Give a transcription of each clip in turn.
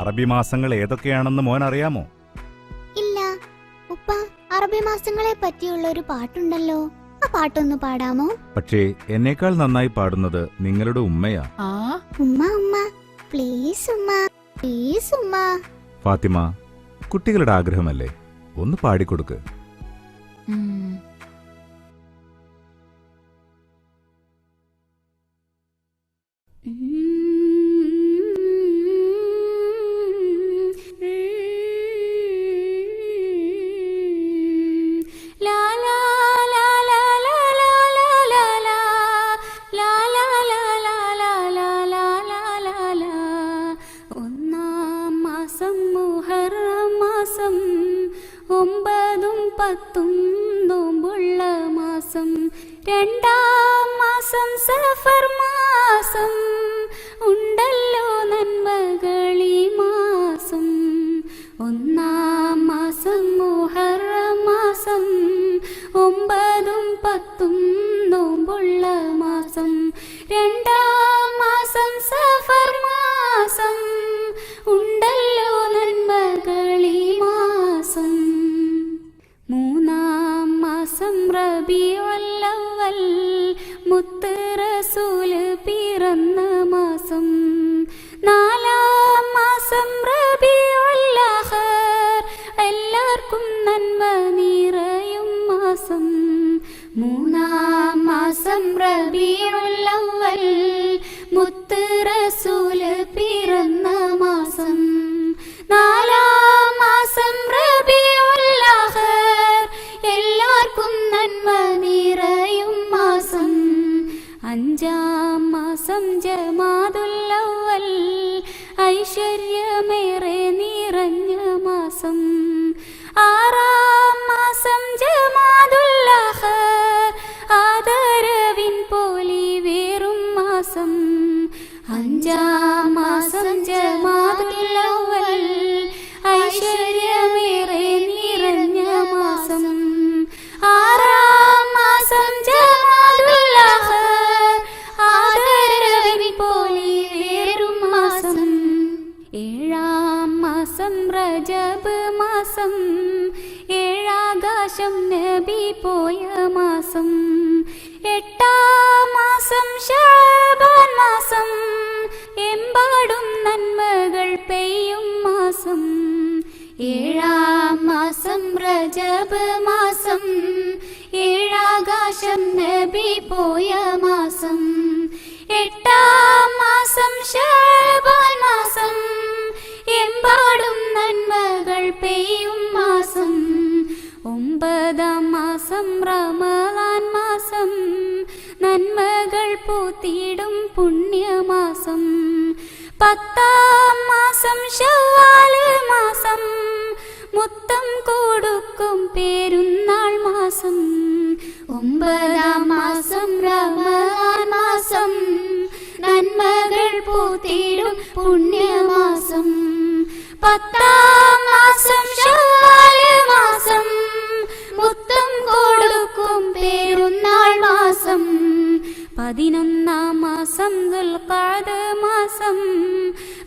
അറബി മാസങ്ങൾ ഏതൊക്കെയാണെന്ന് മോൻ അറിയാമോ? ഇല്ല ഉപ്പ, അറബി മാസങ്ങളെ പറ്റിയുള്ള ഒരു പാട്ടുണ്ടല്ലോ, ആ പാട്ടൊന്ന് പാടാമോ? പക്ഷേ എന്നേക്കാൾ നന്നായി പാടുന്നത് നിങ്ങളുടെ ഉമ്മയാ. ഉമ്മ ഉമ്മ പ്ലീസ് ഉമ്മ, പ്ലീസ് ഉമ്മ. ഫാത്തിമ, കുട്ടികളുടെ ആഗ്രഹമല്ലേ, ഒന്ന് പാടിക്കൊടുക്ക്. നോമ്പുള്ള മാസം, രണ്ടാം മാസം സഫർ മാസം, ഉണ്ടല്ലോ നന്മകളീ മാസം. ഒന്നാം മാസം മുഹറം മാസം, 9 10 നോമ്പുള്ള മാസം, രണ്ടാം മാസം സഫർ മാസം, ഉണ്ടല്ലോ നന്മകളീ മാസം. മൂന്നാം മാസം റബീഉൽ അവ്വൽ, മുത്ത് റസൂല് പിറന്ന മാസം. നാലാം മാസം റബീഉൽ ആഖിർ, എല്ലാവർക്കും നന്മ നിറയും മാസം. മൂന്നാം മാസം റബീഉൽ അവ്വൽ, മുത്ത് റസൂല് പിറന്ന മാസം. നാലാം മാസം റബീഉൽ ആഖിർ, എല്ലാവർക്കും നന്മ നിറയും മാസം. അഞ്ചാം മാസം ജമാദുൽ അവ്വൽ, ഐശ്വര്യമേറെ നിറഞ്ഞ മാസം. ആറാം മാസം ജമാദുൽ ആഖിർ, ആദരവിൻ പൊലിവേറും മാസം. അഞ്ചാം മാസം ജമാദുൽ അവ്വൽ, ഐശ്വര്യമേറെ നിറഞ്ഞ മാസം. ആറാം മാസം ജമാദുൽ ആഖിർ, ആദരവിൻ പൊലിവേറും മാസം. ഏഴാം മാസം റജബ് മാസം, ഏഴാകാശം നബി പോയ മാസം. എട്ടാം മാസം ശഅബാൻ മാസം, എമ്പാടും നന്മകൾ പെയ്യും മാസം. ഏഴാം മാസം റജബ് മാസം, ഏഴാകാശം നബി പോയ മാസം. എട്ടാം മാസം ശഅബാൻ മാസം, എമ്പാടും നന്മകൾ പെയ്യും മാസം. ഒമ്പതാം മാസം റമളാൻ മാസം, നന്മകൾ പൂത്തിടും പുണ്യമാസം. പത്താം മാസം ശവ്വാൽ മാസം, മുത്തം കൊടുക്കും പെരുന്നാൾ മാസം. ഒമ്പതാം മാസം റമളാൻ മാസം, നന്മകൾ പൂത്തിടും പുണ്യമാസം. പത്താം മാസം ശവ്വാൽ മാസം, മുത്തം കൊടുക്കും പെരുന്നാൾ മാസം. 11ാം മാസം ദുൽഖഅദ മാസം,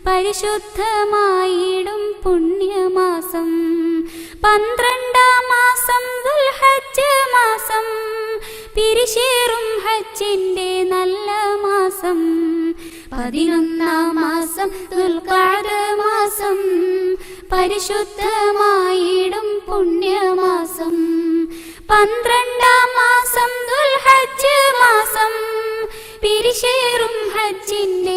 പരിശുദ്ധമായിടും പുണ്യമാസം. 12ാം മാസം ദുൽഹജ്ജ് മാസം, പിരിശേറും ഹജ്ജിന്റെ നല്ല മാസം. 11ാം മാസം ദുൽഖഅദ മാസം, പരിശുദ്ധമായിടും പുണ്യമാസം. 12ാം മാസം ദുൽഹജ്ജ് മാസം, പിരിശേറും ഹജ്ജിന്റെ